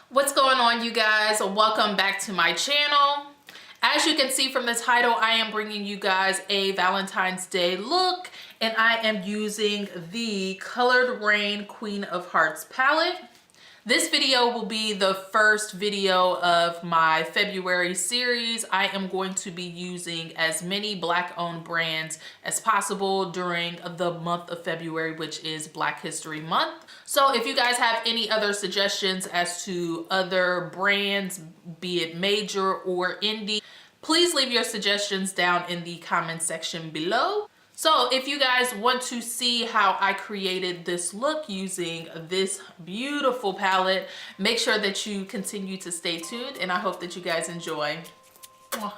What's going on, you guys? Welcome back to my channel. As you can see from the title, I am bringing you guys a Valentine's Day look, and I am using the Colored Raine Queen of Hearts palette. This video will be the first video of my February series. I am going to be using as many Black-owned brands as possible during the month of February, which is Black History Month. So if you guys have any other suggestions as to other brands, be it major or indie, please leave your suggestions down in the comment section below. So if you guys want to see how I created this look using this beautiful palette, make sure that you continue to stay tuned, and I hope that you guys enjoy. Mwah.